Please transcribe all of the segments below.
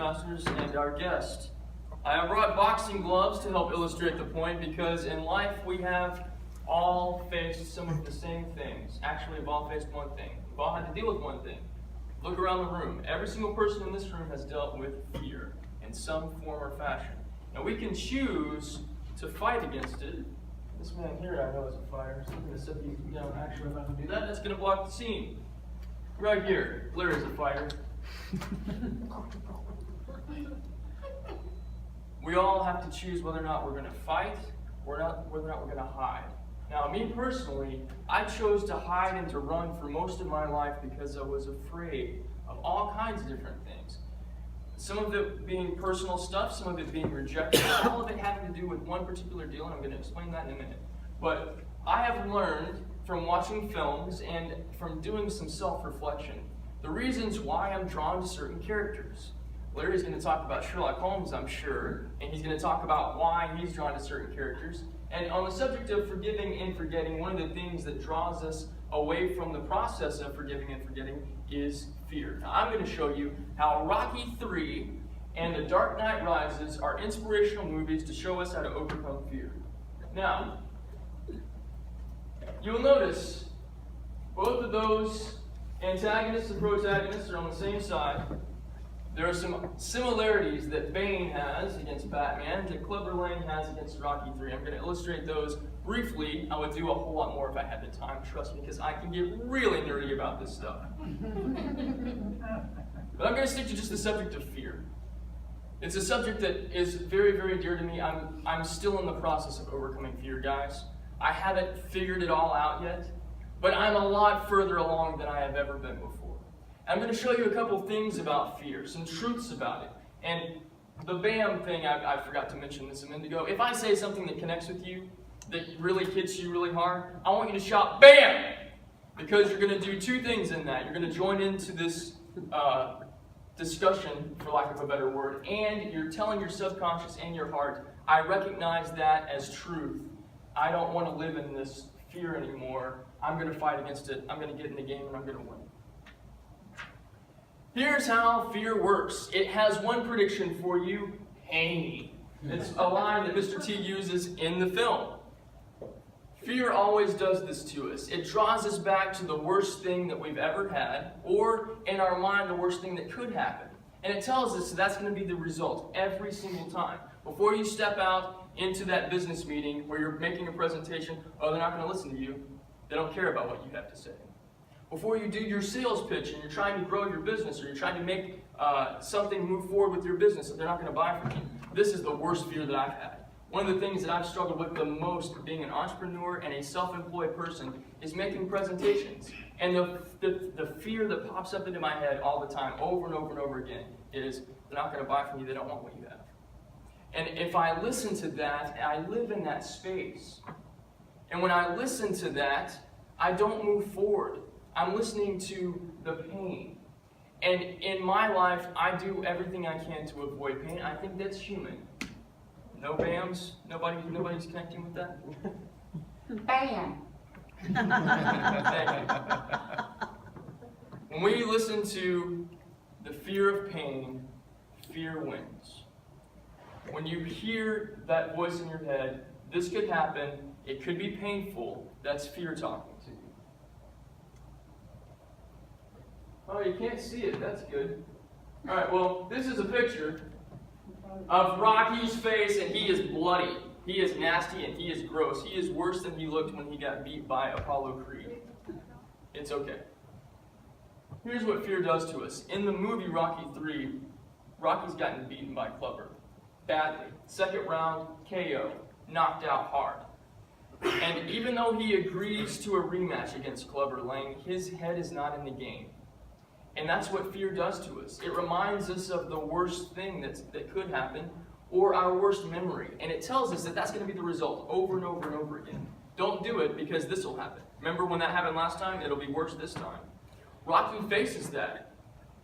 Masters and our guest. I brought boxing gloves to help illustrate the point because in life we have all faced some of the same things. Actually, we've all faced one thing. We've all had to deal with one thing. Look around the room. Every single person in this room has dealt with fear in some form or fashion. Now we can choose to fight against it. This man here I know is a fighter, so I'm going to set these down. Actually, if I can do that, that's going to block the scene. Right here, Larry's a fighter. We all have to choose whether or not we're going to fight or whether or not we're going to hide. Now, me personally, I chose to hide and to run for most of my life because I was afraid of all kinds of different things. Some of it being personal stuff, some of it being rejection, all of it having to do with one particular deal, and I'm going to explain that in a minute. But I have learned from watching films and from doing some self-reflection the reasons why I'm drawn to certain characters. Larry's going to talk about Sherlock Holmes, I'm sure, and he's going to talk about why he's drawn to certain characters. And on the subject of forgiving and forgetting, one of the things that draws us away from the process of forgiving and forgetting is fear. Now, I'm going to show you how Rocky III and The Dark Knight Rises are inspirational movies to show us how to overcome fear. Now, you'll notice both of those antagonists and protagonists are on the same side. There are some similarities that Bane has against Batman, that Clubber Lang has against Rocky III. I'm going to illustrate those briefly. I would do a whole lot more if I had the time, trust me, because I can get really nerdy about this stuff. But I'm going to stick to just the subject of fear. It's a subject that is very, very dear to me. I'm still in the process of overcoming fear, guys. I haven't figured it all out yet, but I'm a lot further along than I have ever been before. I'm going to show you a couple things about fear, some truths about it. And the BAM thing, I forgot to mention this a minute ago. If I say something that connects with you, that really hits you really hard, I want you to shout, BAM! Because you're going to do two things in that. You're going to join into this discussion, for lack of a better word, and you're telling your subconscious and your heart, I recognize that as truth. I don't want to live in this fear anymore. I'm going to fight against it. I'm going to get in the game and I'm going to win. Here's how fear works. It has one prediction for you, pain. It's a line that Mr. T uses in the film. Fear always does this to us. It draws us back to the worst thing that we've ever had, or in our mind, the worst thing that could happen. And it tells us that's going to be the result every single time. Before you step out into that business meeting where you're making a presentation, oh, they're not going to listen to you. They don't care about what you have to say. Before you do your sales pitch and you're trying to grow your business or you're trying to make something move forward with your business that they're not going to buy from you, this is the worst fear that I've had. One of the things that I've struggled with the most being an entrepreneur and a self-employed person is making presentations. And the fear that pops up into my head all the time, over and over and over again, is they're not going to buy from you, they don't want what you have. And if I listen to that, I live in that space. And when I listen to that, I don't move forward. I'm listening to the pain. And in my life, I do everything I can to avoid pain. I think that's human. No BAMs? Nobody's connecting with that? BAM! Thank you. When we listen to the fear of pain, fear wins. When you hear that voice in your head, this could happen, it could be painful, that's fear talking to you. Oh, you can't see it. That's good. All right, well, this is a picture of Rocky's face, and he is bloody. He is nasty, and he is gross. He is worse than he looked when he got beat by Apollo Creed. It's okay. Here's what fear does to us. In the movie Rocky III, Rocky's gotten beaten by Clubber. Badly. Second round, KO. Knocked out hard. And even though he agrees to a rematch against Clubber Lang, his head is not in the game. And that's what fear does to us. It reminds us of the worst thing that could happen, or our worst memory. And it tells us that that's going to be the result over and over and over again. Don't do it because this will happen. Remember when that happened last time? It'll be worse this time. Rocky faces that.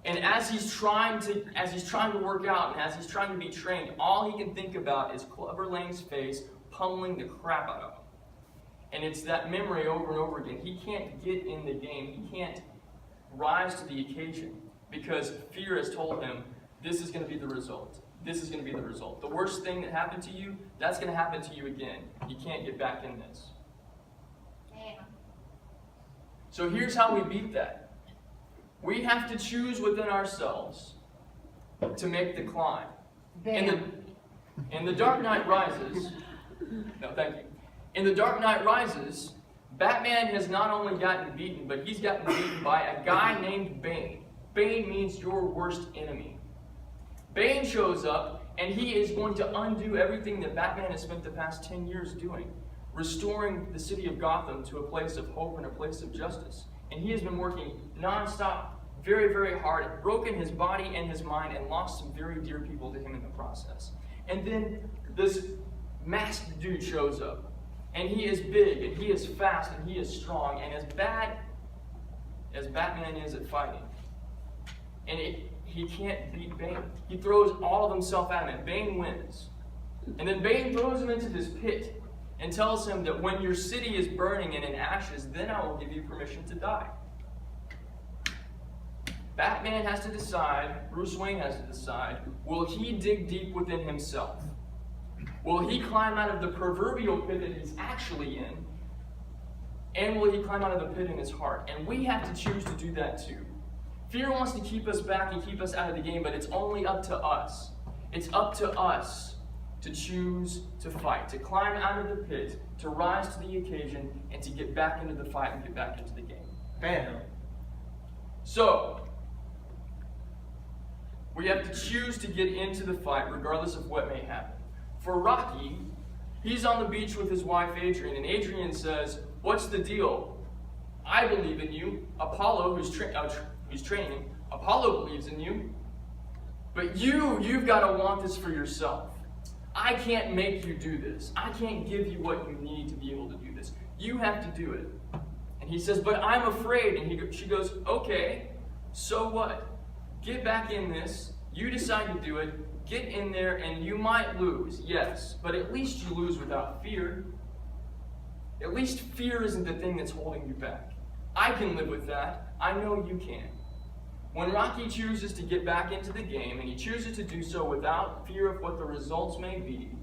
And as he's trying to work out and as he's trying to be trained, all he can think about is Clubber Lang's face pummeling the crap out of him. And it's that memory over and over again. He can't get in the game. He can't rise to the occasion because fear has told him, this is going to be the result. This is going to be the result. The worst thing that happened to you, that's going to happen to you again. You can't get back in this. Bam. So here's how we beat that. We have to choose within ourselves to make the climb. In The Dark Knight Rises, no, thank you. In The Dark Knight Rises, Batman has not only gotten beaten, but he's gotten beaten by a guy named Bane. Bane means your worst enemy. Bane shows up, and he is going to undo everything that Batman has spent the past 10 years doing, restoring the city of Gotham to a place of hope and a place of justice. And he has been working nonstop, very, very hard, broken his body and his mind, and lost some very dear people to him in the process. And then this masked dude shows up, and he is big, and he is fast, and he is strong, and as bad as Batman is at fighting, and he can't beat Bane. He throws all of himself at him, and Bane wins. And then Bane throws him into this pit and tells him that when your city is burning and in ashes, then I will give you permission to die. Batman has to decide, Bruce Wayne has to decide, will he dig deep within himself? Will he climb out of the proverbial pit that he's actually in? And will he climb out of the pit in his heart? And we have to choose to do that too. Fear wants to keep us back and keep us out of the game, but it's only up to us. It's up to us to choose to fight, to climb out of the pit, to rise to the occasion, and to get back into the fight and get back into the game. Bam. So, we have to choose to get into the fight regardless of what may happen. For Rocky, he's on the beach with his wife Adrian, and Adrian says, "What's the deal? I believe in you. Apollo, who's training, Apollo believes in you. But you've got to want this for yourself. I can't make you do this. I can't give you what you need to be able to do this. You have to do it." And he says, "But I'm afraid." And she goes, "Okay, so what? Get back in this. You decide to do it. Get in there, and you might lose, yes. But at least you lose without fear. At least fear isn't the thing that's holding you back. I can live with that. I know you can." When Rocky chooses to get back into the game, and he chooses to do so without fear of what the results may be,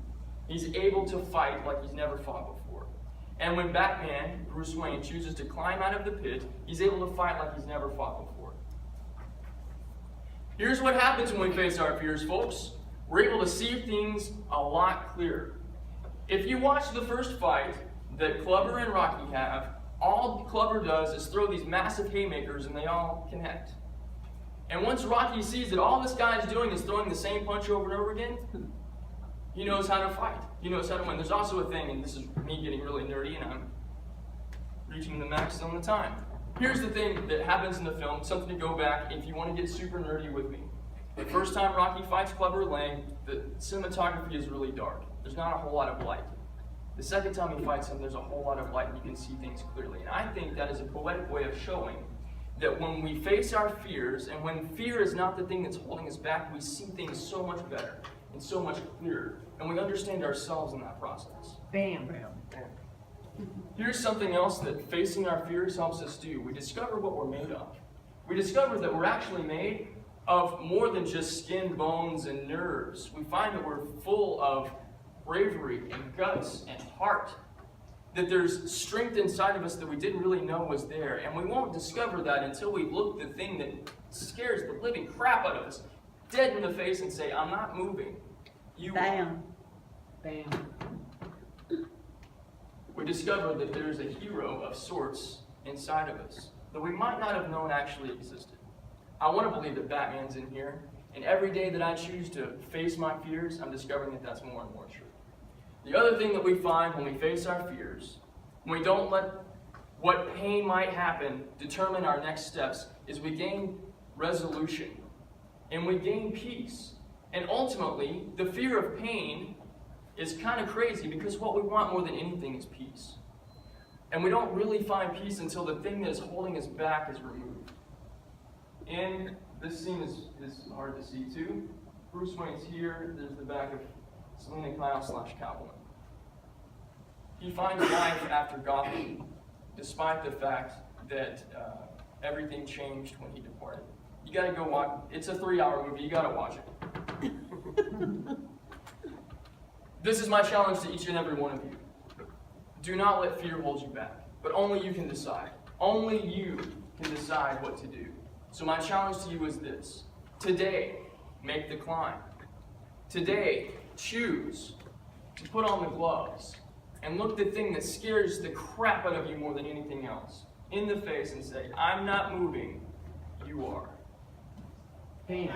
he's able to fight like he's never fought before. And when Batman, Bruce Wayne, chooses to climb out of the pit, he's able to fight like he's never fought before. Here's what happens when we face our fears, folks. We're able to see things a lot clearer. If you watch the first fight that Clubber and Rocky have, all Clubber does is throw these massive haymakers and they all connect. And once Rocky sees that all this guy is doing is throwing the same punch over and over again, he knows how to fight. He knows how to win. There's also a thing, and this is me getting really nerdy, and I'm reaching the max on the time. Here's the thing that happens in the film, something to go back if you want to get super nerdy with me. The first time Rocky fights Clubber Lang, the cinematography is really dark. There's not a whole lot of light. The second time he fights him, there's a whole lot of light and you can see things clearly. And I think that is a poetic way of showing that when we face our fears, and when fear is not the thing that's holding us back, we see things so much better and so much clearer. And we understand ourselves in that process. Bam. Here's something else that facing our fears helps us do. We discover what we're made of. We discover that we're actually made of more than just skin, bones, and nerves. We find that we're full of bravery and guts and heart. That there's strength inside of us that we didn't really know was there. And we won't discover that until we look the thing that scares the living crap out of us dead in the face and say, "I'm not moving. You are." Bam. Bam. We discover that there's a hero of sorts inside of us that we might not have known actually existed. I want to believe that Batman's in here, and every day that I choose to face my fears, I'm discovering that that's more and more true. The other thing that we find when we face our fears, when we don't let what pain might happen determine our next steps, is we gain resolution, and we gain peace. And ultimately, the fear of pain is kind of crazy because what we want more than anything is peace. And we don't really find peace until the thing that is holding us back is removed. And this scene is hard to see too. Bruce Wayne's here. There's the back of Selina Kyle / Catwoman. He finds life after Gotham, despite the fact that everything changed when he departed. You gotta go watch. It's a 3-hour movie. You gotta watch it. This is my challenge to each and every one of you. Do not let fear hold you back, but only you can decide. Only you can decide what to do. So my challenge to you is this. Today, make the climb. Today, choose to put on the gloves and look the thing that scares the crap out of you more than anything else in the face and say, I'm not moving, you are. Bam.